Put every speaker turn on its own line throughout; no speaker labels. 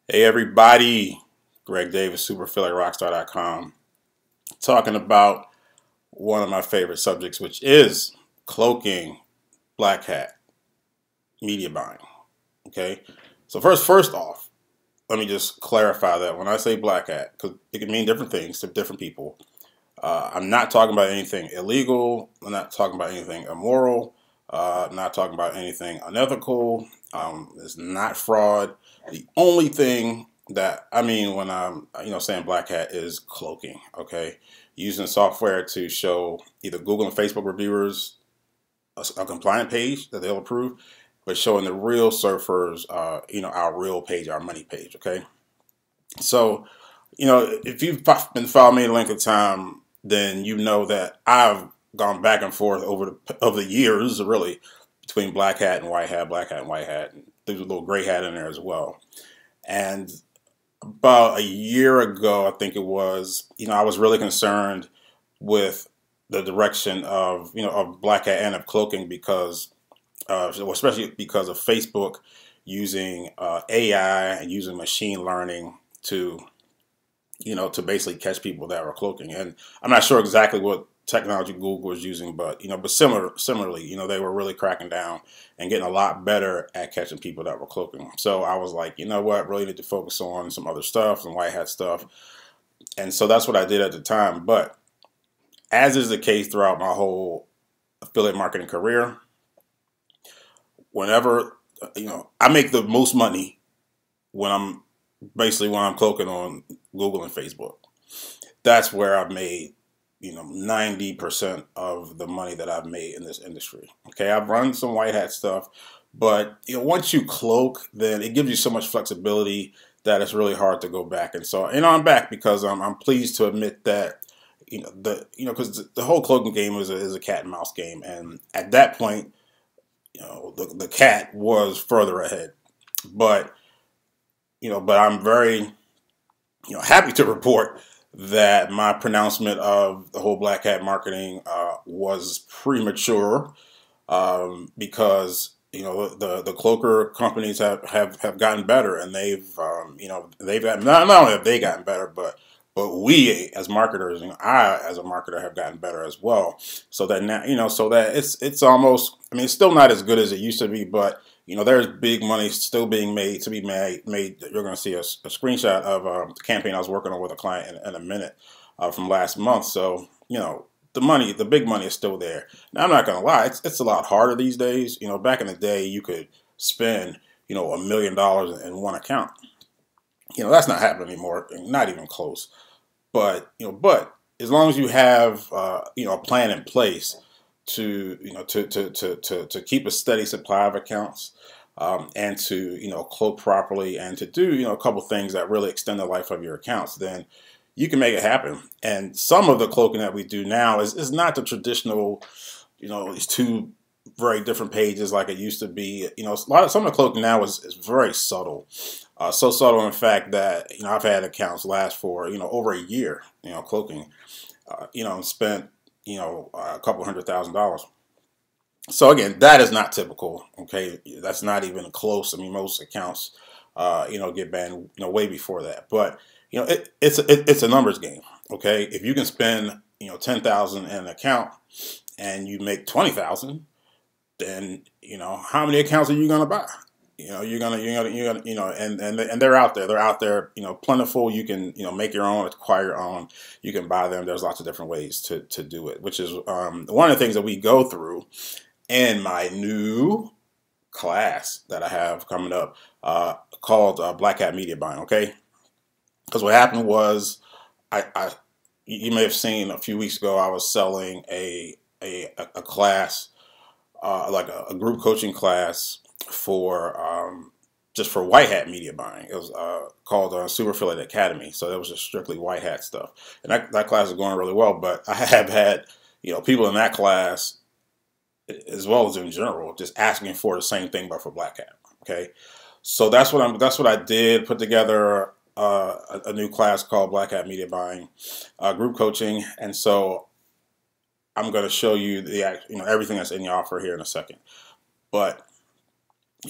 Hey everybody, Greg Davis, SuperAffiliateRockstar.com, talking about one of my favorite subjects, which is cloaking, black hat, media buying. Okay, so first off, let me just clarify that when I say black hat, because it can mean different things to different people. I'm not talking about anything illegal. I'm not talking about anything immoral. I'm not talking about anything unethical. It's not fraud. The only thing that I mean when I'm saying black hat is cloaking. Okay, using software to show either Google and Facebook reviewers a compliant page that they'll approve, but showing the real surfers, our real page, our money page. Okay, so if you've been following me a length of time, then you know that I've gone back and forth over the years, really, between black hat and white hat, black hat and white hat. And there's a little gray hat in there as well. And about a year ago, I think it was, I was really concerned with the direction of black hat and of cloaking because, especially because of Facebook using AI and using machine learning to basically catch people that were cloaking. And I'm not sure exactly what technology Google was using, but similarly, they were really cracking down and getting a lot better at catching people that were cloaking. So I was like, you know what, really need to focus on some other stuff, some white hat stuff. And so that's what I did at the time. But as is the case throughout my whole affiliate marketing career, whenever, I make the most money when I'm cloaking on Google and Facebook. That's where I've made 90% of the money that I've made in this industry. Okay, I've run some white hat stuff, but once you cloak, then it gives you so much flexibility that it's really hard to go back. And so, I'm back because I'm pleased to admit that because the whole cloaking game is a cat and mouse game, and at that point, the cat was further ahead, but but I'm very happy to report that my pronouncement of the whole black hat marketing was premature because the cloaker companies have gotten better, and they've gotten not only have they gotten better, but we as marketers, I as a marketer have gotten better as well. So that now so that it's almost, it's still not as good as it used to be, but there's big money still being made to be made. You're going to see a screenshot of the campaign I was working on with a client in a minute from last month. So, the big money is still there. Now, I'm not going to lie, it's a lot harder these days. Back in the day, you could spend, $1 million in one account. That's not happening anymore, not even close. But as long as you have, a plan in place to to keep a steady supply of accounts, and to cloak properly, and to do a couple things that really extend the life of your accounts, then you can make it happen. And some of the cloaking that we do now is not the traditional, these two very different pages like it used to be. Some of the cloaking now is very subtle. So subtle, in fact, that I've had accounts last for over a year, cloaking, and spent a couple $100,000. So again, that is not typical. Okay, that's not even close. Most accounts, get banned, way before that. But it's a numbers game. Okay, if you can spend 10,000 in an account and you make 20,000, then how many accounts are you gonna buy? You're gonna, and they're out there. They're out there, plentiful. You can, make your own, acquire your own. You can buy them. There's lots of different ways to do it, which is one of the things that we go through in my new class that I have coming up called Black Hat Media Buying. Okay, because what happened was, you may have seen a few weeks ago I was selling a class, like a group coaching class for just for white hat media buying. It was called Super Affiliate Academy. So that was just strictly white hat stuff, and that class is going really well. But I have had people in that class, as well as in general, just asking for the same thing but for black hat. Okay, so that's what I did. Put together a new class called Black Hat Media Buying, group coaching, and so I'm going to show you everything that's in the offer here in a second. But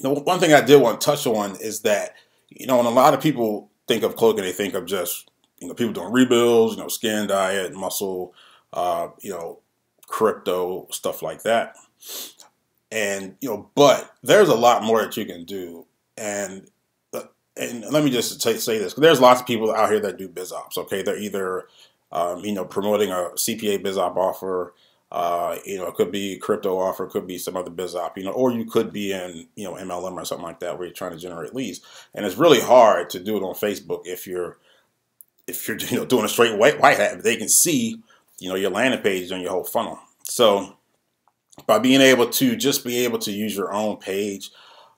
one thing I did want to touch on is that And a lot of people think of cloaking, they think of just, people doing rebuilds, skin diet, muscle, crypto, stuff like that. And, but there's a lot more that you can do. And let me just say this, because there's lots of people out here that do biz ops. Okay, they're either promoting a CPA biz op offer. It could be crypto offer, it could be some other biz op, or you could be in MLM or something like that where you're trying to generate leads. And it's really hard to do it on Facebook if you're doing a straight white hat. They can see your landing page and your whole funnel. So by being able to use your own page,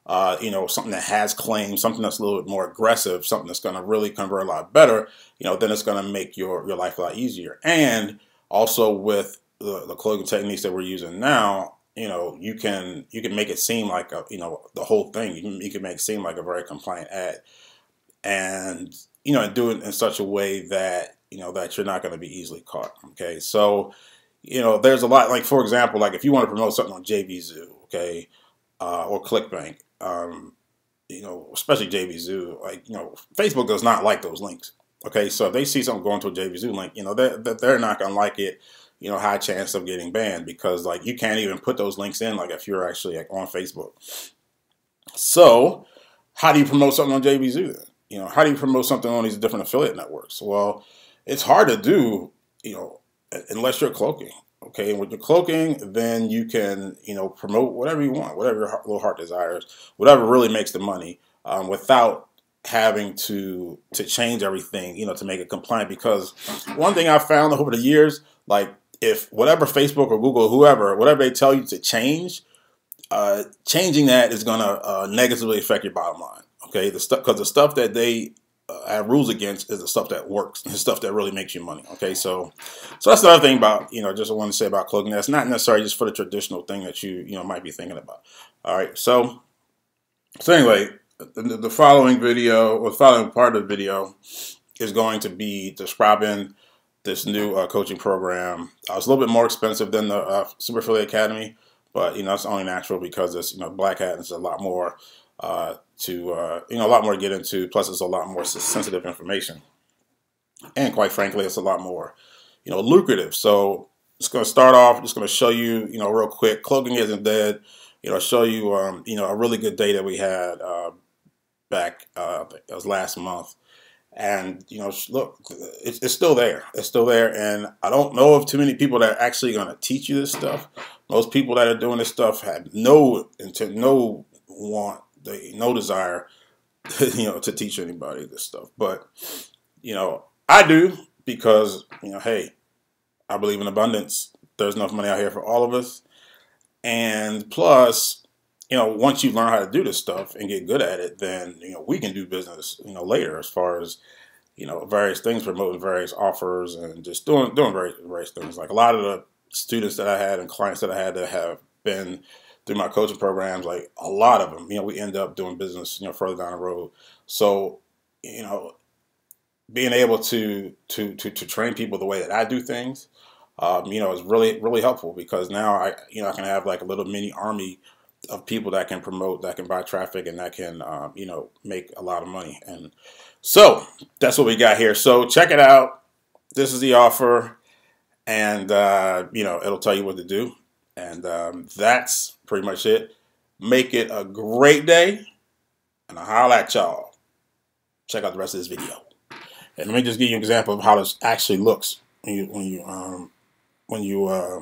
something that has claims, something that's a little bit more aggressive, something that's going to really convert a lot better, then it's going to make your life a lot easier. And also with the cloaking techniques that we're using now, you can make it seem like the whole thing. You can make it seem like a very compliant ad, and and do it in such a way that that you're not going to be easily caught. Okay, so there's a lot, like for example, like if you want to promote something on JVZoo, okay, or ClickBank, especially JVZoo, like Facebook does not like those links. Okay, so if they see something going to a JVZoo link, they're not going to like it. High chance of getting banned, because like you can't even put those links in, like if you're actually on Facebook. So how do you promote something on JVZoo then? How do you promote something on these different affiliate networks? Well, it's hard to do, unless you're cloaking. Okay, and with your cloaking, then you can, promote whatever you want, whatever your little heart desires, whatever really makes the money, without having to change everything, to make it compliant. Because one thing I found over the years, like if whatever Facebook or Google, whatever they tell you to change, changing that is going to negatively affect your bottom line. Okay, because the stuff that they have rules against is the stuff that works, the stuff that really makes you money. Okay, so that's the other thing about just I want to say about cloaking. That's not necessarily just for the traditional thing that you might be thinking about. All right, so anyway, the following video, or the following part of the video, is going to be describing this new coaching program. It's a little bit more expensive than the Super Affiliate Academy, but it's only natural because it's Black Hat, and it's a lot more a lot more to get into. Plus, it's a lot more sensitive information, and quite frankly, it's a lot more lucrative. So it's going to start off. Just going to show you real quick. Cloaking isn't dead. Show you a really good day that we had back. It was last month. And look, it's still there. It's still there, and I don't know of too many people that are actually going to teach you this stuff. Most people that are doing this stuff have no desire, to teach anybody this stuff. But I do, because hey, I believe in abundance. There's enough money out here for all of us, and plus, once you learn how to do this stuff and get good at it, then we can do business later, as far as various things, promoting various offers, and just doing various things. Like a lot of the students that I had and clients that I had that have been through my coaching programs, like a lot of them, we end up doing business further down the road. So being able to train people the way that I do things, is really helpful, because now I can have like a little mini army of people that can promote, that can buy traffic, and that can make a lot of money. And so that's what we got here. So check it out. This is the offer, and it'll tell you what to do. And that's pretty much it. Make it a great day, and I'll holler at y'all. Check out the rest of this video. And let me just give you an example of how this actually looks when you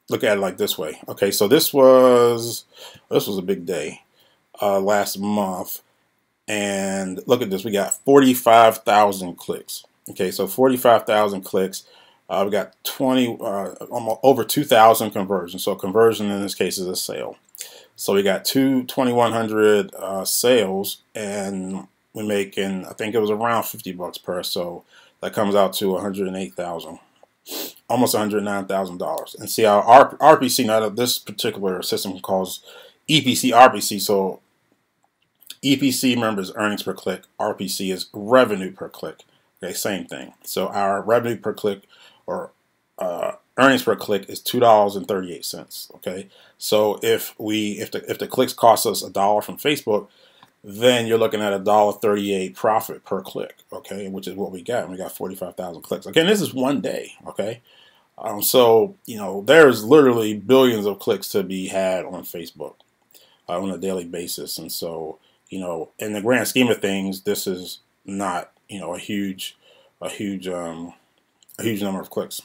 look at it like this way. Okay, so this was a big day last month, and look at this. We got 45,000 clicks. Okay, so 45,000 clicks. We got almost over 2,000 conversions. So conversion in this case is a sale. So we got 2,100 sales, and we're making, I think it was around $50 per. So that comes out to 108,000. Almost $109,000. And see, our RPC, now this particular system calls EPC RPC. So EPC, remember, is earnings per click. RPC is revenue per click. Okay, same thing. So our revenue per click, or earnings per click, is $2.38. Okay, so if the clicks cost us $1 from Facebook, then you're looking at $1.38 profit per click, okay, which is what we got. We got 45,000 clicks. Again, this is one day, okay. So there's literally billions of clicks to be had on Facebook on a daily basis, and so in the grand scheme of things, this is not a huge number of clicks.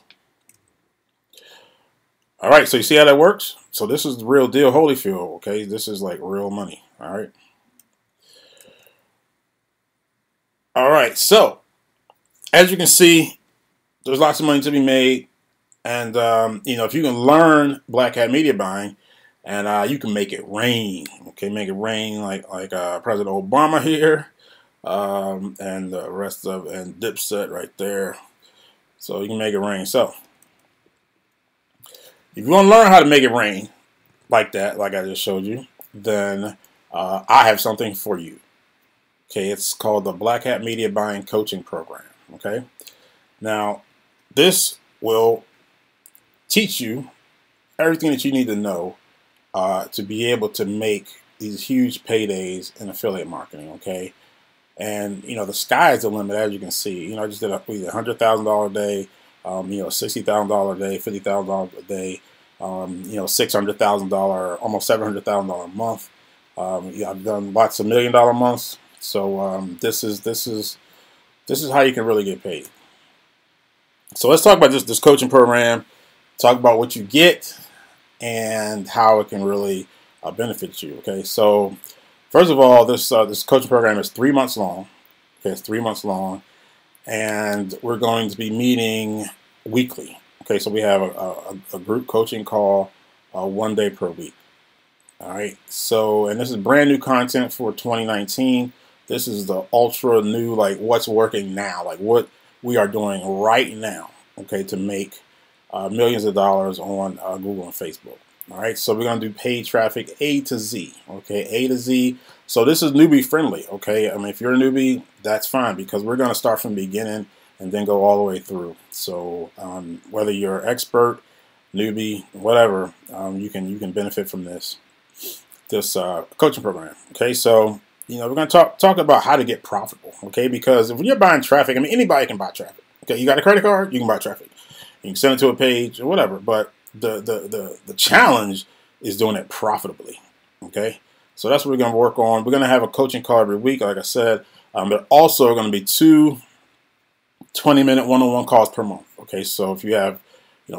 All right, so you see how that works? So this is the real deal, Holyfield. Okay, this is like real money. All right. All right, so as you can see, there's lots of money to be made, and if you can learn Black Hat media buying, and you can make it rain. Okay, make it rain like President Obama here, and the rest of and Dipset right there. So you can make it rain. So if you want to learn how to make it rain like that, like I just showed you, then I have something for you. Okay, it's called the Black Hat Media Buying Coaching Program. Okay, now this will teach you everything that you need to know to be able to make these huge paydays in affiliate marketing. Okay, and the sky is the limit, as you can see. I just did $100,000 a day, $60,000 a day, $50,000 a day, $600,000, almost $700,000 a month. I've done lots of $1 million months. So this is how you can really get paid. So let's talk about this coaching program. Talk about what you get and how it can really benefit you. Okay, so first of all, this coaching program is 3 months long. Okay, it's 3 months long, and we're going to be meeting weekly. Okay, so we have a group coaching call 1 day per week. All right, so and this is brand new content for 2019. This is the ultra new, like what's working now, like what we are doing right now, okay, to make millions of dollars on Google and Facebook. All right, so we're going to do paid traffic A to Z, okay, A to Z. So this is newbie friendly, okay. I mean, if you're a newbie, that's fine, because we're going to start from the beginning and then go all the way through. So whether you're an expert, newbie, whatever, you can benefit from this coaching program. Okay, so we're going to talk about how to get profitable. Okay, because when you're buying traffic, I mean, anybody can buy traffic. Okay, you got a credit card, you can buy traffic. You can send it to a page or whatever. But the challenge is doing it profitably. Okay, so that's what we're going to work on. We're going to have a coaching call every week, like I said. But also going to be 2 20-minute one-on-one calls per month. Okay, so if you have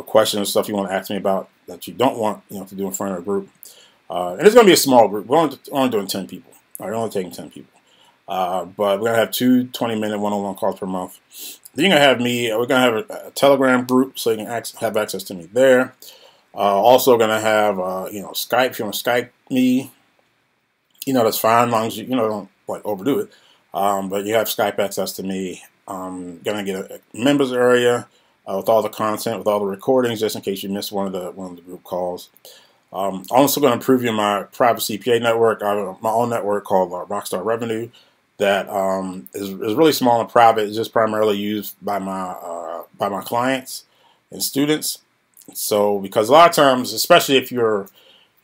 questions and stuff you want to ask me about that you don't want to do in front of a group, and it's going to be a small group. We're only doing 10 people. All right, we're only taking 10 people. But we're going to have 2 20-minute one-on-one calls per month. Then you're going to have me. We're going to have a Telegram group, so you can have access to me there. Also going to have Skype. If you want to Skype me, that's fine, as long as you don't like overdo it. But you have Skype access to me. Going to get a members area with all the content, with all the recordings, just in case you missed one of the group calls. I'm also going to preview my private CPA network. I have my own network called Rockstar Revenue that is really small and private. It's just primarily used by my clients and students. So because a lot of times, especially if you're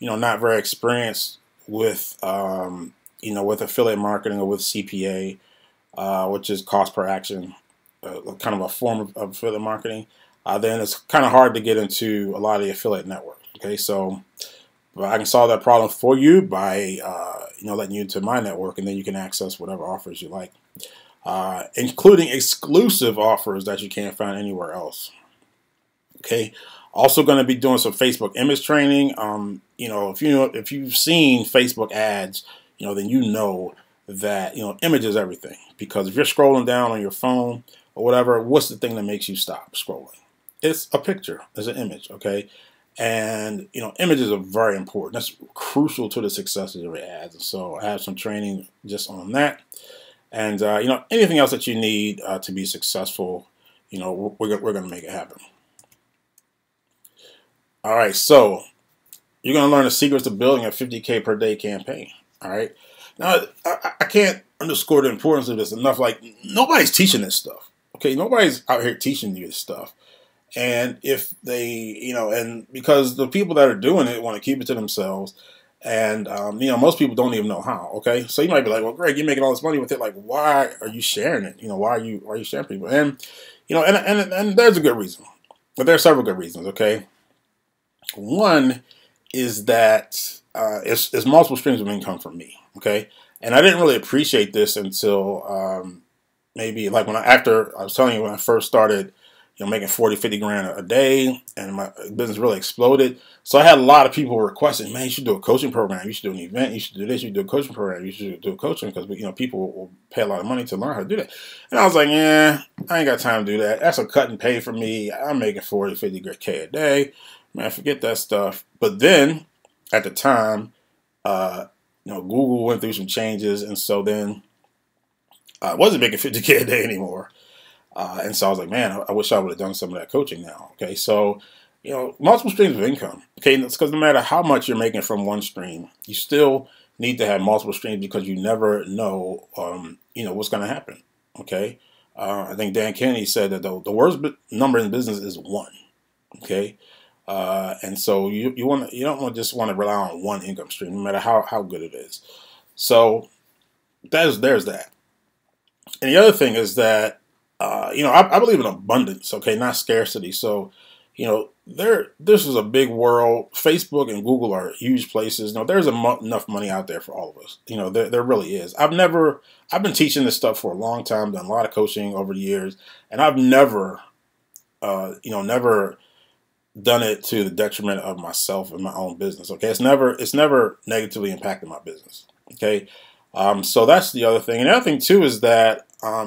not very experienced with with affiliate marketing or with CPA, which is cost per action, kind of a form of affiliate marketing, then it's kind of hard to get into a lot of the affiliate networks. Okay, so I can solve that problem for you by letting you into my network, and then you can access whatever offers you like, including exclusive offers that you can't find anywhere else. Okay, also going to be doing some Facebook image training. If you've seen Facebook ads, then that image is everything, because if you're scrolling down on your phone or whatever, what's the thing that makes you stop scrolling? It's a picture, it's an image. Okay. And images are very important. That's crucial to the success of your ads. So I have some training just on that, and anything else that you need to be successful, we're going to make it happen. All right, so you're going to learn the secrets to building a 50K per day campaign. All right, now I can't underscore the importance of this enough. Like, nobody's teaching this stuff. Okay, nobody's out here teaching you this stuff. And if they, and because the people that are doing it want to keep it to themselves, And most people don't even know how. Okay, so you might be like, "Well, Greg, you're making all this money with it. Like, why are you sharing it? Why are you sharing people?" And and there's a good reason, but there are several good reasons. Okay, one is that it's multiple streams of income for me. Okay, and I didn't really appreciate this until maybe like after I was telling you when I first started, making 40, 50 grand a day, and my business really exploded. So I had a lot of people requesting, man, you should do a coaching program. You should do an event. You should do this. You should do a coaching program. You should do a coaching because people will pay a lot of money to learn how to do that. And I was like, yeah, I ain't got time to do that. That's a cut and pay for me. I'm making 40, 50 K a day. Man, forget that stuff. But then at the time, Google went through some changes, and so then I wasn't making 50K a day anymore. And so I was like, man, I wish I would have done some of that coaching now. Okay, so multiple streams of income. Okay, that's because no matter how much you're making from one stream, you still need to have multiple streams because you never know, what's going to happen. Okay, I think Dan Kennedy said that the worst number in business is one. Okay, and so you don't just want to rely on one income stream, no matter how good it is. So there's that. And the other thing is that I believe in abundance, okay, not scarcity. So, this is a big world. Facebook and Google are huge places. There's enough money out there for all of us. There really is. I've been teaching this stuff for a long time, done a lot of coaching over the years, and I've never done it to the detriment of myself and my own business. Okay, it's never negatively impacted my business. Okay, so that's the other thing. And the other thing too is that a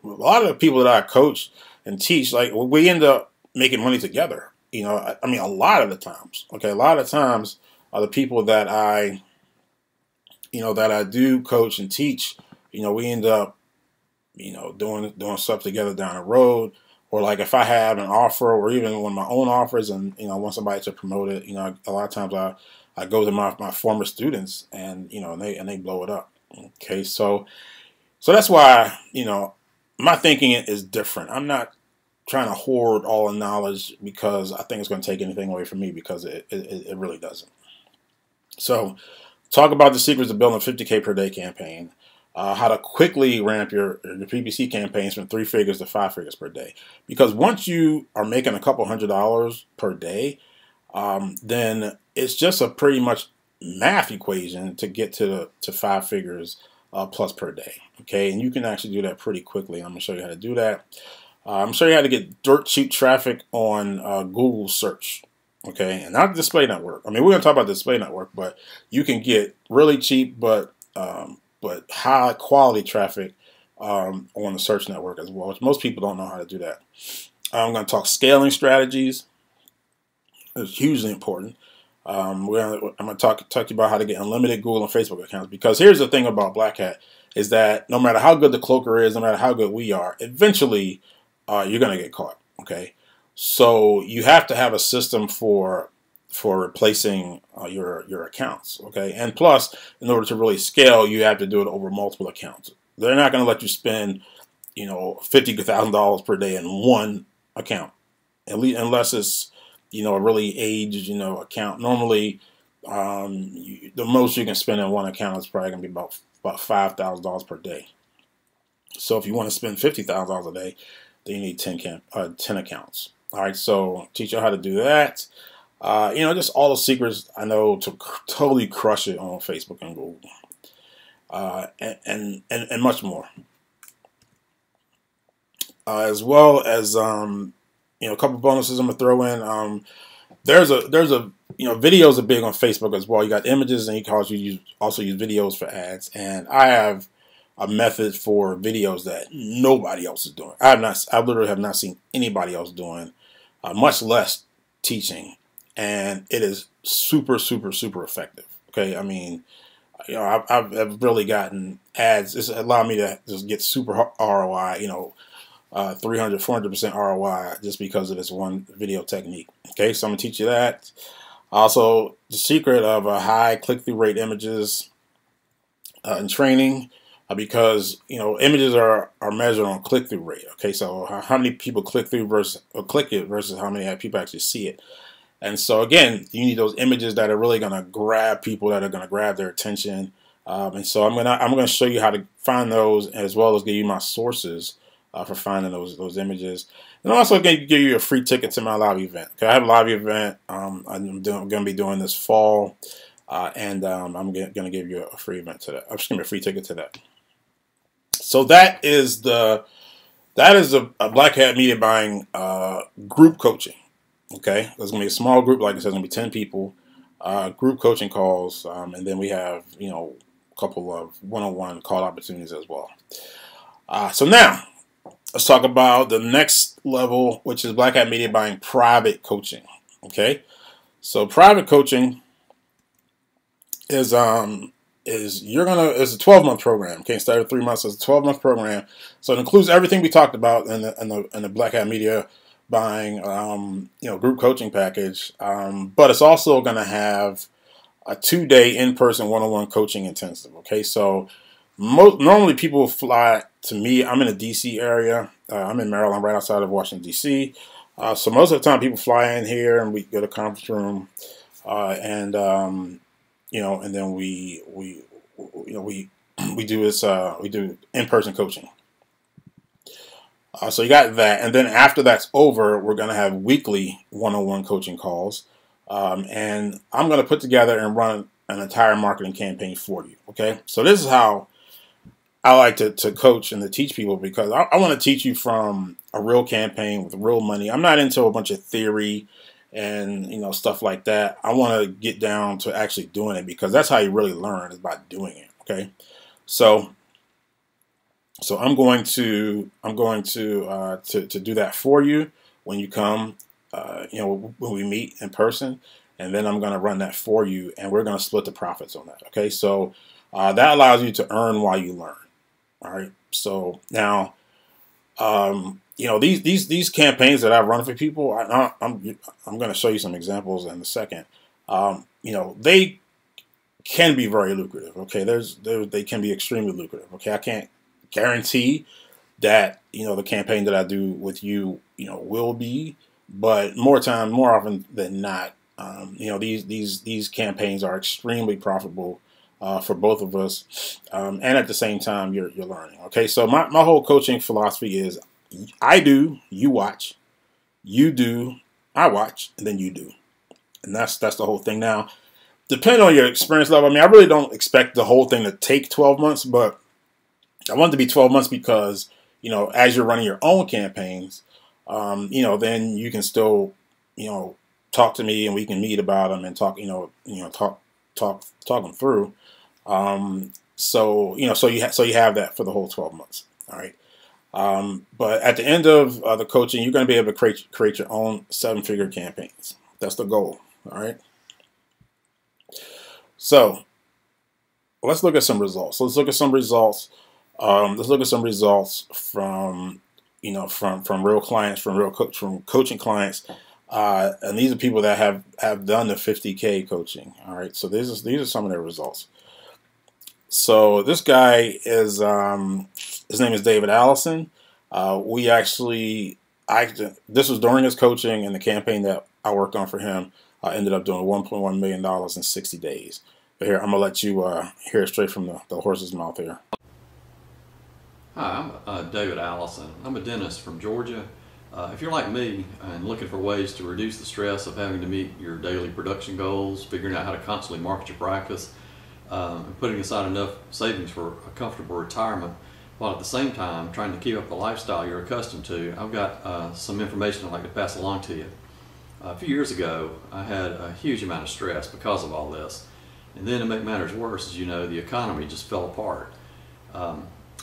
lot of the people that I coach and teach, like we end up making money together. I mean, a lot of the times. Okay, a lot of times the people that I do coach and teach, we end up doing stuff together down the road. Or like if I have an offer, or even one of my own offers, and I want somebody to promote it, a lot of times I go to my former students, and they blow it up. Okay, so that's why my thinking is different. I'm not trying to hoard all the knowledge because I think it's going to take anything away from me, because it really doesn't. So talk about the secrets of building a 50K per day campaign. How to quickly ramp your PPC campaigns from 3 figures to 5 figures per day. Because once you are making a couple $100s per day, then it's just a pretty much math equation to get to 5 figures plus per day. Okay, and you can actually do that pretty quickly. I'm going to show you how to do that. I'm going to show you how to get dirt cheap traffic on Google search. Okay, and not display network. I mean, we're going to talk about display network, but you can get really cheap but high quality traffic on the search network as well, which most people don't know how to do that. I'm going to talk scaling strategies. It's hugely important. I'm going to talk to you about how to get unlimited Google and Facebook accounts, because here's the thing about Black Hat is that no matter how good the cloaker is, no matter how good we are, eventually you're going to get caught. Okay, so you have to have a system for replacing your accounts. Okay, and plus, in order to really scale, you have to do it over multiple accounts. They're not going to let you spend $50,000 per day in one account, at least unless it's a really aged account. Normally, the most you can spend in one account is probably going to be about $5,000 per day. So if you want to spend $50,000 a day, then you need 10 accounts. All right, so teach you how to do that. Just all the secrets I know to totally crush it on Facebook and Google, and much more, as well as a couple bonuses I'm gonna throw in. There's a videos are big on Facebook as well. You got images, and you can also use videos for ads. And I have a method for videos that nobody else is doing. I literally have not seen anybody else doing, much less teaching. And it is super, super, super effective. Okay, I mean, I've really gotten ads. It's allowed me to just get super ROI. 300, 400% ROI just because of this one video technique. Okay, so I'm gonna teach you that. Also, the secret of a high click-through rate images in training, because images are measured on click-through rate. Okay, so how many people click through click it versus how many people actually see it. And so again, you need those images that are really going to grab people, that are going to grab their attention. And so I'm gonna show you how to find those, as well as give you my sources for finding those images. And I'm also going to give you a free ticket to my live event. Okay, I have a live event I'm going to be doing this fall, and I'm going to give you a free event to that. I'm just going to be a free ticket to that. So that is a Black Hat Media Buying group coaching. Okay, there's going to be a small group, like I said, there's going to be 10 people, group coaching calls, and then we have, you know, a couple of one-on-one call opportunities as well. So now, let's talk about the next level, which is Black Hat Media Buying private coaching. Okay, so private coaching is it's a 12-month program. Okay, instead of 3 months, it's a 12-month program. So it includes everything we talked about in the Black Hat Media Buying group coaching package, but it's also going to have a 2-day in-person one-on-one coaching intensive. Okay, so normally people fly to me. I'm in the D.C. area. I'm in Maryland, right outside of Washington, D.C. So most of the time people fly in here and we go to conference room, and then we do this. We do in-person coaching. So you got that, and then after that's over, we're going to have weekly one-on-one coaching calls, and I'm going to put together and run an entire marketing campaign for you. Okay, so this is how I like to coach and to teach people, because I want to teach you from a real campaign with real money. I'm not into a bunch of theory and stuff like that. I want to get down to actually doing it, because that's how you really learn, is by doing it. Okay, so I'm going to do that for you when you come, when we meet in person, and then I'm going to run that for you, and we're going to split the profits on that. Okay, so that allows you to earn while you learn. All right. So now, these campaigns that I've run for people, I'm going to show you some examples in a second. They can be very lucrative. Okay, they can be extremely lucrative. Okay, I can't guarantee that the campaign that I do with you will be, but more often than not, these campaigns are extremely profitable for both of us, and at the same time you're learning. Okay, so my whole coaching philosophy is: I do, you watch; you do, I watch; and then you do. And that's the whole thing. Now, depending on your experience level, I mean, I really don't expect the whole thing to take 12 months, but I want it to be 12 months because, as you're running your own campaigns, then you can still, talk to me and we can meet about them and talk, talk them through. So you have that for the whole 12 months. All right. But at the end of the coaching, you're going to be able to create your own 7-figure campaigns. That's the goal. All right. So let's look at some results. Let's look at some results from real clients, from coaching clients, and these are people that have done the 50K coaching. All right, so these are some of their results. So this guy is his name is David Allison. This was during his coaching, and the campaign that I worked on for him ended up doing $1.1 million in 60 days. But here, I'm gonna let you hear it straight from the horse's mouth here.
Hi, I'm David Allison. I'm a dentist from Georgia. If you're like me and looking for ways to reduce the stress of having to meet your daily production goals, figuring out how to constantly market your practice, and putting aside enough savings for a comfortable retirement, while at the same time trying to keep up the lifestyle you're accustomed to, I've got some information I'd like to pass along to you. A few years ago, I had a huge amount of stress because of all this. And then to make matters worse, as you know, the economy just fell apart.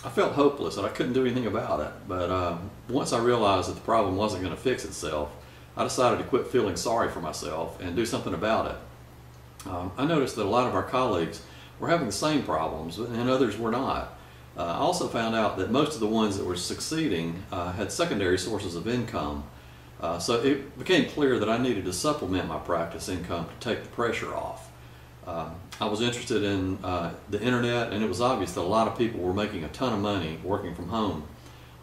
I felt hopeless and I couldn't do anything about it, but once I realized that the problem wasn't going to fix itself, I decided to quit feeling sorry for myself and do something about it. I noticed that a lot of our colleagues were having the same problems and others were not. I also found out that most of the ones that were succeeding had secondary sources of income, so it became clear that I needed to supplement my practice income to take the pressure off. I was interested in the internet, and it was obvious that a lot of people were making a ton of money working from home.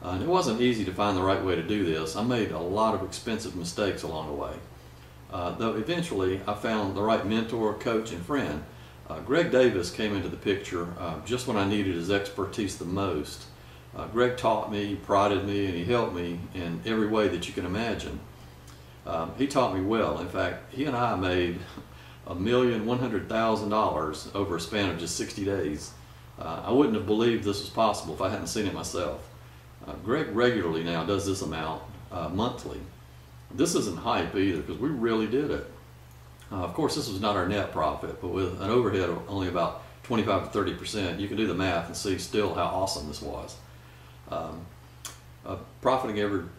And it wasn't easy to find the right way to do this. I made a lot of expensive mistakes along the way. Though eventually I found the right mentor, coach, and friend. Greg Davis came into the picture just when I needed his expertise the most. Greg taught me, prodded me, and he helped me in every way that you can imagine. He taught me well. In fact, he and I made $1,100,000 over a span of just 60 days. I wouldn't have believed this was possible if I hadn't seen it myself. Greg regularly now does this amount monthly. This isn't hype either, because we really did it. Of course, this was not our net profit, but with an overhead of only about 25 to 30%, you can do the math and see still how awesome this was. Profiting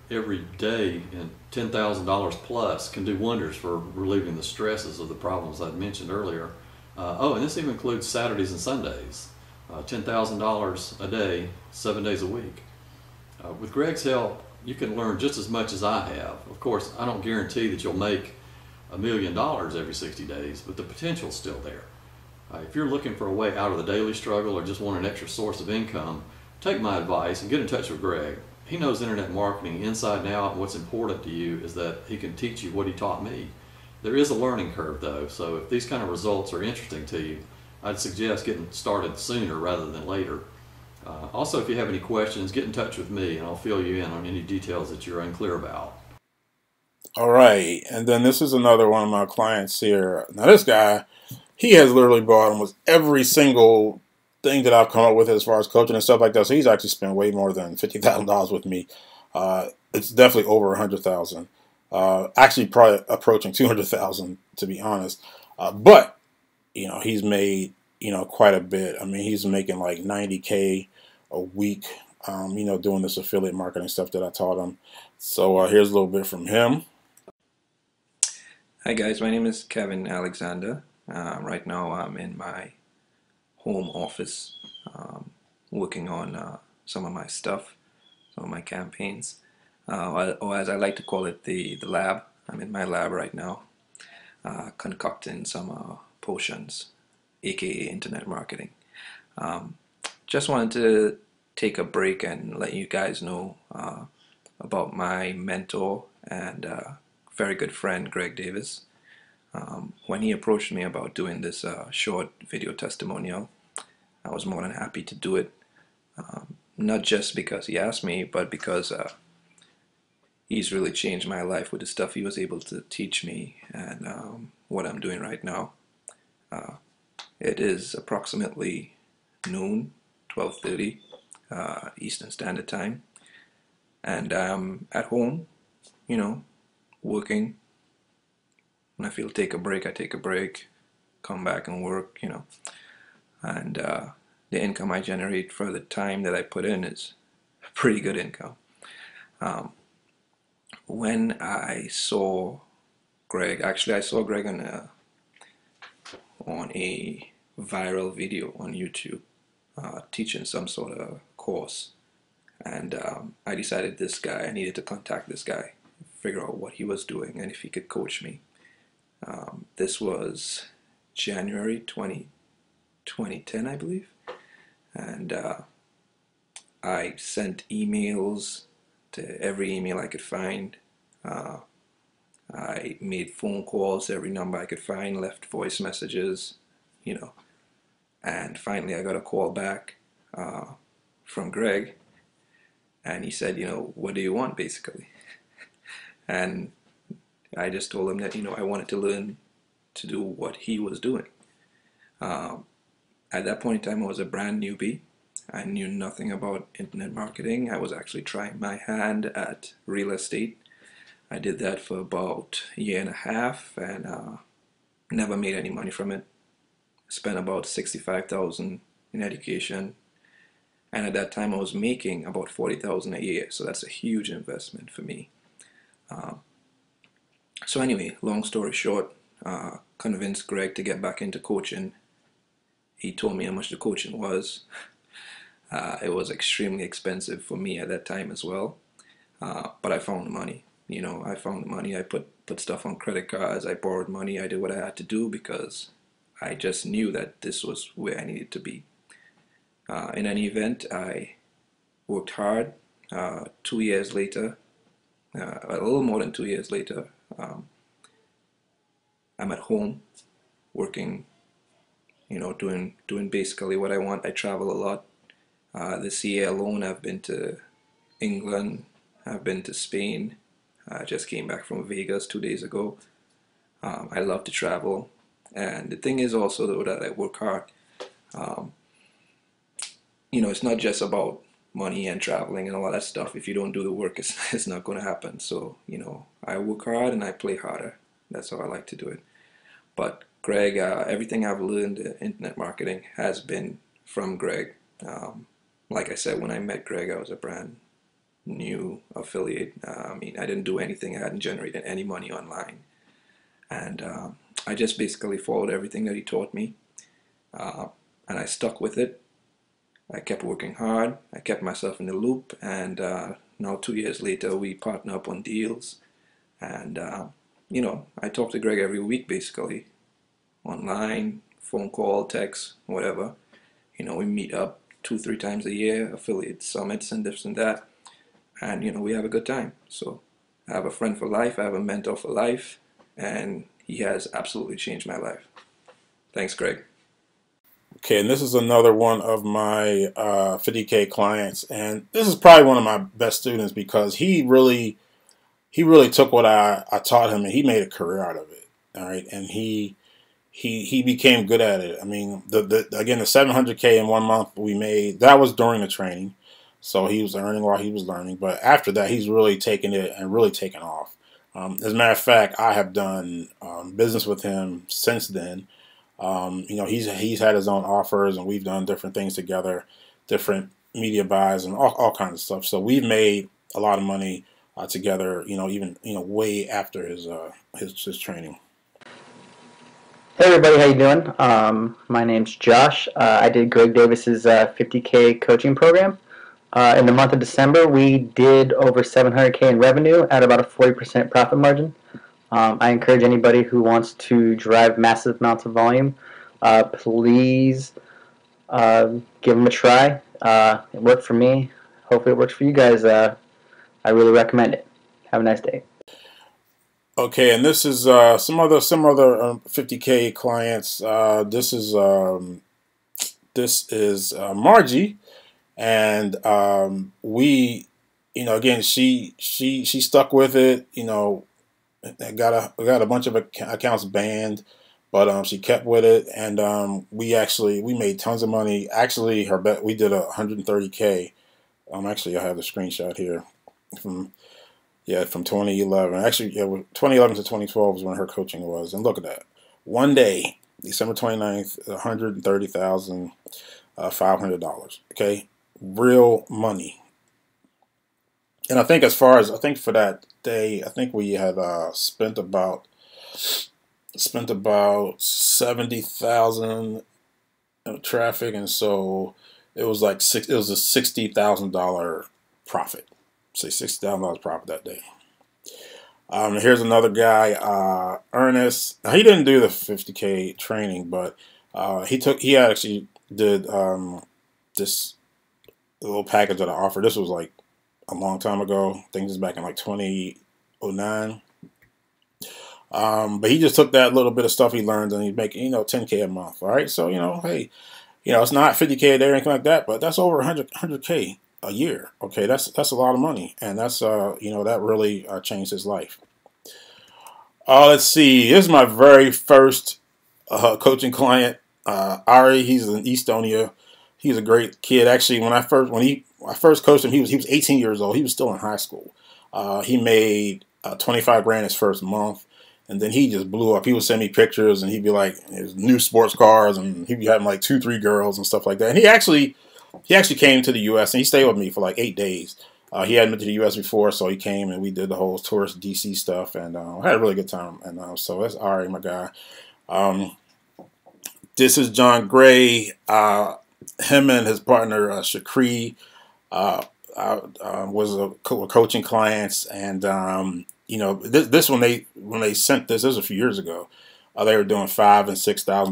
every day in $10,000 plus can do wonders for relieving the stresses of the problems I mentioned earlier. Oh, and this even includes Saturdays and Sundays. $10,000 a day, 7 days a week. With Greg's help, you can learn just as much as I have. Of course, I don't guarantee that you'll make $1 million every 60 days, but the potential's still there. If you're looking for a way out of the daily struggle or just want an extra source of income, take my advice and get in touch with Greg. He knows internet marketing inside and out, and what's important to you is that he can teach you what he taught me. There is a learning curve though, so if these kind of results are interesting to you, I'd suggest getting started sooner rather than later. Also, if you have any questions, get in touch with me and I'll fill you in on any details that you're unclear about.
All right, and then this is another one of my clients here. Now this guy, he has literally bought almost every single thing that I've come up with as far as coaching and stuff like that. So he's actually spent way more than $50,000 with me. It's definitely over $100,000. Actually, probably approaching $200,000 to be honest. But you know, he's made quite a bit. I mean, he's making like $90K a week. Doing this affiliate marketing stuff that I taught him. So here's a little bit from him.
Hi guys, my name is Kevin Alexander. Right now I'm in my home office working on some of my stuff, some of my campaigns, or as I like to call it, the lab. I'm in my lab right now, concocting some potions, aka internet marketing. Just wanted to take a break and let you guys know about my mentor and very good friend Greg Davis. When he approached me about doing this short video testimonial, I was more than happy to do it. Not just because he asked me, but because he's really changed my life with the stuff he was able to teach me and what I'm doing right now. It is approximately noon, 12:30 Eastern Standard Time, and I'm at home, working. When I feel take a break, I take a break, come back and work, and the income I generate for the time that I put in is a pretty good income. When I saw Greg, actually I saw Greg on a viral video on YouTube teaching some sort of course, and I decided I needed to contact this guy, figure out what he was doing and if he could coach me. This was January 2010, I believe, and I sent emails to every email I could find. I made phone calls to every number I could find, left voice messages, and finally I got a call back from Greg, and he said, what do you want, basically? And I just told him that, I wanted to learn to do what he was doing. At that point in time, I was a brand newbie. I knew nothing about internet marketing. I was actually trying my hand at real estate. I did that for about a year and a half and never made any money from it. Spent about $65,000 in education. And at that time, I was making about $40,000 a year. So that's a huge investment for me. So anyway, long story short, convinced Greg to get back into coaching. He told me how much the coaching was. It was extremely expensive for me at that time as well. But I found the money. I found the money. I put stuff on credit cards. I borrowed money. I did what I had to do because I just knew that this was where I needed to be. In any event, I worked hard. 2 years later, a little more than 2 years later, I'm at home working, doing basically what I want. I travel a lot. This year alone, I've been to England, I've been to Spain. I just came back from Vegas 2 days ago. I love to travel, and the thing is also though that I work hard. Um, it's not just about money and traveling and all that stuff. If you don't do the work, it's not going to happen. So, I work hard and I play harder. That's how I like to do it. But Greg, everything I've learned in internet marketing has been from Greg. Like I said, when I met Greg, I was a brand new affiliate. I didn't do anything. I hadn't generated any money online. And I just basically followed everything that he taught me. And I stuck with it. I kept working hard. I kept myself in the loop. And now 2 years later, we partner up on deals. And, I talk to Greg every week, basically, online, phone call, text, whatever. We meet up 2, 3 times a year, affiliate summits and this and that. And, we have a good time. So I have a friend for life. I have a mentor for life. And he has absolutely changed my life. Thanks, Greg.
Okay, and this is another one of my 50K clients, and this is probably one of my best students because he really took what I taught him and he made a career out of it. All right, and he became good at it. I mean, again, the 700K in 1 month we made, that was during the training, so he was earning while he was learning. But after that, he's really taken it and really taken off. As a matter of fact, I have done business with him since then. He's had his own offers, and we've done different things together, different media buys, and all kinds of stuff. So we've made a lot of money together. Even way after his training.
Hey everybody, how you doing? My name's Josh. I did Greg Davis's 50K coaching program. In the month of December, we did over 700K in revenue at about a 40% profit margin. I encourage anybody who wants to drive massive amounts of volume, please give them a try. It worked for me. Hopefully it works for you guys. I really recommend it. Have a nice day.
Okay, and this is some other 50K clients. This is Margie, and we, again, she stuck with it. Got a bunch of accounts banned, but she kept with it, and we made tons of money. Actually, her bet, we did 130K. Actually, I have the screenshot here from 2011. Actually, 2011 to 2012 was when her coaching was, and look at that. One day, December 29th, $130,500. Okay, real money. And I think for that day, I think we had spent about 70,000 traffic, and so it was a $60,000 profit. Say $60,000 profit that day. Here's another guy, Ernest. Now, he didn't do the 50K training, but he actually did this little package that I offered. This was like a long time ago. I think this is back in like 2009. But he just took that little bit of stuff he learned and he's making, 10K a month. All right. So, hey, it's not 50K a day or anything like that, but that's over 100K a year. Okay. That's a lot of money. And that's, that really changed his life. Let's see. This is my very first coaching client, Ari. He's in Estonia. He's a great kid. Actually, when I first coached him, he was 18 years old. He was still in high school. He made 25 grand his first month, and then he just blew up. He would send me pictures, and he'd be like his new sports cars, and he'd be having like 2-3 girls and stuff like that. And he actually came to the U.S. and he stayed with me for like 8 days. He hadn't been to the U.S. before, so he came and we did the whole tourist DC stuff, and had a really good time. And so that's Ari, my guy. This is John Gray. Him and his partner Shakri were coaching clients, and this when they sent this was a few years ago. They were doing $5,000 and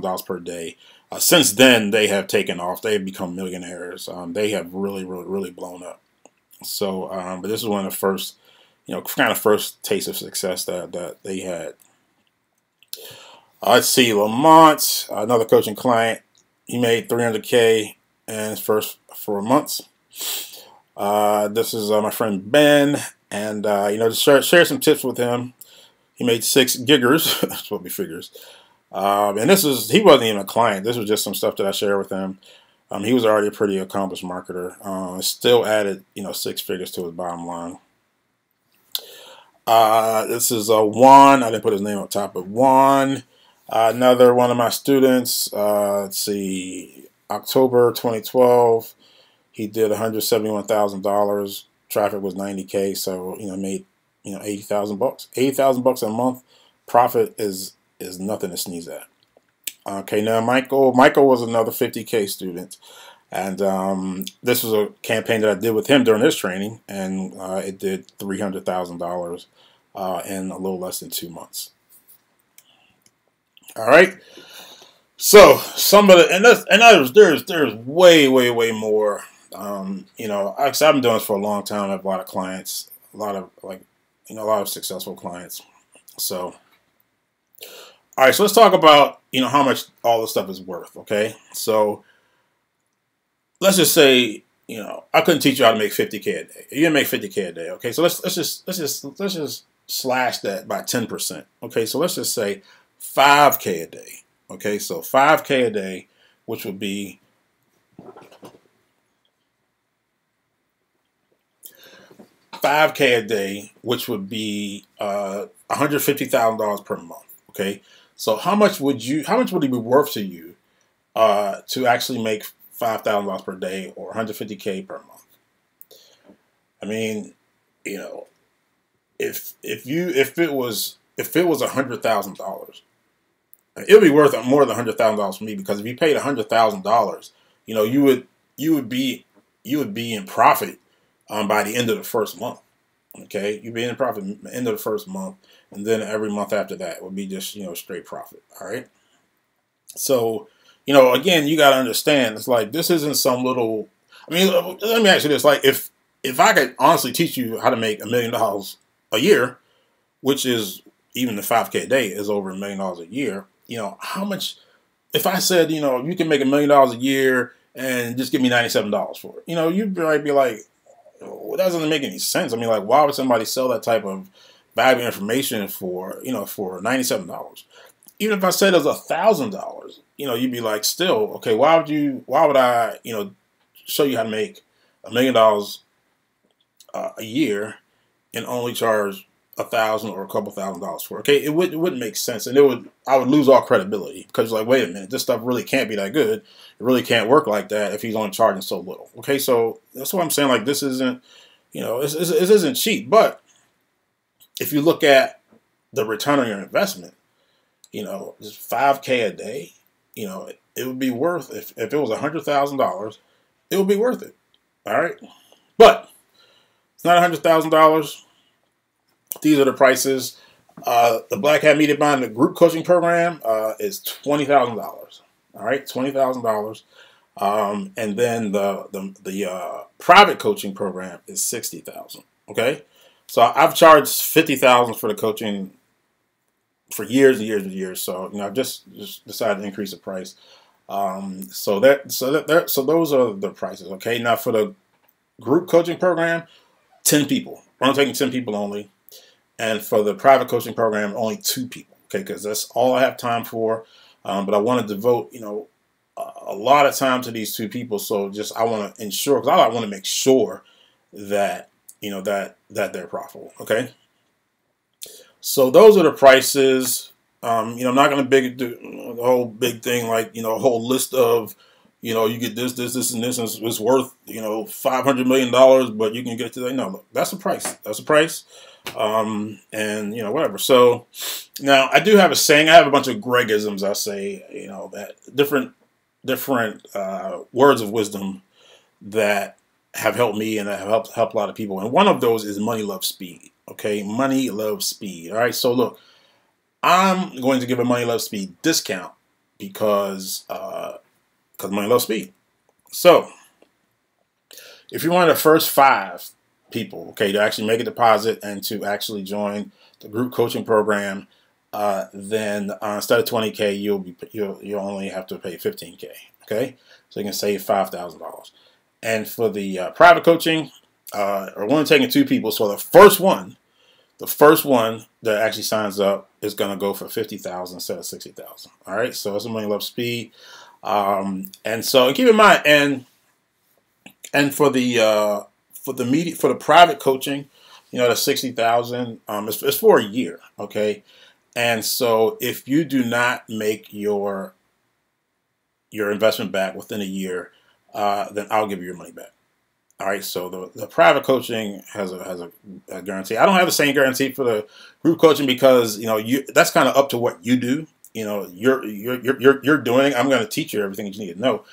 $6,000 per day. Since then, they have taken off. They have become millionaires. They have really, really, really blown up. So, but this is one of the first, kind of first taste of success that they had. Let's see, Lamont, another coaching client. He made $300K in his first 4 months. This is my friend Ben, and to share some tips with him. He made 6 giggers. That's what we figures. And he wasn't even a client. This was just some stuff that I shared with him. He was already a pretty accomplished marketer. Still added 6 figures to his bottom line. This is Juan. I didn't put his name on top, but Juan, another one of my students. Let's see, October 2012, he did $171,000. Traffic was 90K, so made $80,000. $80,000 a month. Profit is nothing to sneeze at. Okay, now Michael was another 50K student, and this was a campaign that I did with him during his training, and it did $300,000 in a little less than 2 months. All right, so some of the there's way more. I've been doing this for a long time. I have a lot of clients, a lot of successful clients. So. All right, so let's talk about, how much all this stuff is worth, okay? So let's just say, I couldn't teach you how to make 50K a day. You're gonna make 50K a day, okay? So let's just slash that by 10%. Okay, so let's just say 5K a day. Okay, so 5K a day, which would be $150,000 a day, which would be $150,000 per month. Okay. So how much would it be worth to you to actually make $5,000 per day or $150K per month? I mean, if it was $100,000, it would be worth more than $100,000 for me, because if you paid $100,000, you would be in profit by the end of the first month. Okay, you'd be in profit at the end of the first month, and then every month after that would be just straight profit. All right. So again, you got to understand, it's like this isn't some little. I mean, let me ask you this: like, if I could honestly teach you how to make $1 million a year, which is even the 5K a day is over $1 million a year. How much? If I said you can make $1 million a year and just give me $97 for it, you might be like, well, that doesn't make any sense. I mean, like, why would somebody sell that type of valuable information for $97? Even if I said it was $1,000, you'd be like, still, okay, why would I, show you how to make $1 million a year and only charge $1,000 or a couple $1,000s for it? Okay, it wouldn't make sense, and I would lose all credibility, because like, wait a minute, this stuff really can't be that good. It really can't work like that if he's only charging so little. Okay, so that's what I'm saying. Like, this isn't, this isn't cheap. But if you look at the return on your investment, just 5K a day, it would be worth, if it was $100,000, it would be worth it. All right, but it's not $100,000. These are the prices. The Black Hat Media Buying, the group coaching program, is $20,000. All right, $20,000, and then the private coaching program is $60,000. Okay, so I've charged $50,000 for the coaching for years and years and years. So I just decided to increase the price. So those are the prices. Okay, now for the group coaching program, 10 people. I'm taking 10 people only, and for the private coaching program, only 2 people. Okay, because that's all I have time for. But I want to devote, a lot of time to these 2 people. So I want to ensure, because I want to make sure that, that they're profitable. Okay. So those are the prices. I'm not going to do the whole big thing, like, a whole list of, you get this, and this, and it's worth, $500 million, but you can get to that. No, look, that's the price. That's the price. And whatever. So now I do have a saying. I have a bunch of Gregisms. I say, that different words of wisdom that have helped me and that have helped a lot of people. And one of those is money loves speed. Okay, money loves speed. All right. So look, I'm going to give a money loves speed discount because money loves speed. So if you're one of the first 5 people, okay, to actually make a deposit and to actually join the group coaching program, then instead of 20K, you'll only have to pay 15K. Okay, so you can save $5,000. And for the private coaching, we're only taking 2 people. So the first one that actually signs up is going to go for 50,000 instead of 60,000. All right, so it's a Money Love Speed. And so keep in mind, and for the private coaching, the 60,000, it's for a year. Okay, and so if you do not make your investment back within a year, then I'll give you your money back. All right, so the private coaching has a guarantee. I don't have the same guarantee for the group coaching because that's kind of up to what you do. You're doing it. I'm going to teach you everything you need to know,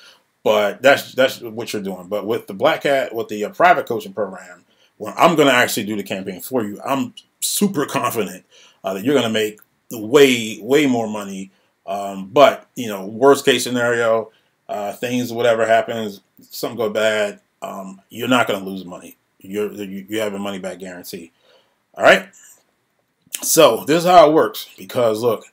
but that's what you're doing. But with the Black Hat, with the private coaching program, when I'm going to actually do the campaign for you, I'm super confident that you're going to make way more money. But worst case scenario, whatever happens, something go bad. You're not going to lose money. You have a money back guarantee. All right. So this is how it works. Because look,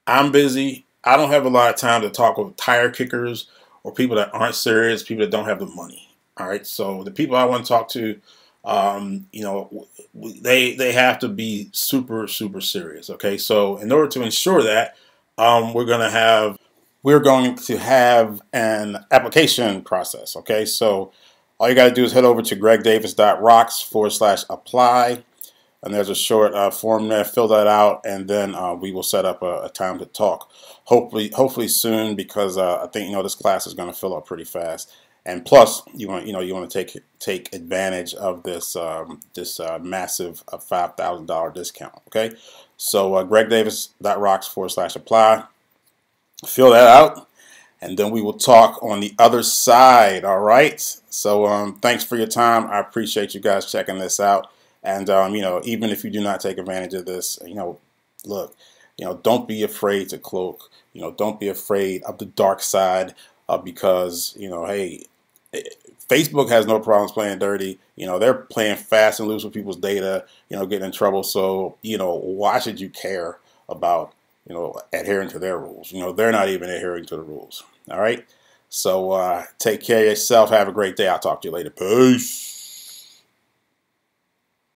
I'm busy. I don't have a lot of time to talk with tire kickers or people that aren't serious, people that don't have the money. All right. So the people I want to talk to, they have to be super serious. Okay. So in order to ensure that, we're going to have an application process. Okay. So all you got to do is head over to gregdavis.rocks/apply. And there's a short form there. Fill that out, and then we will set up a time to talk. Hopefully soon, because I think this class is going to fill up pretty fast. And plus, you want to take advantage of this massive $5,000 discount. Okay, so gregdavis.rocks/apply. Fill that out. And then we will talk on the other side, all right? So thanks for your time. I appreciate you guys checking this out. And, even if you do not take advantage of this, look, don't be afraid to cloak. Don't be afraid of the dark side because, hey, Facebook has no problems playing dirty. They're playing fast and loose with people's data, getting in trouble. So, why should you care about adhering to their rules? They're not even adhering to the rules. All right. So take care of yourself. Have a great day. I'll talk to you later. Peace.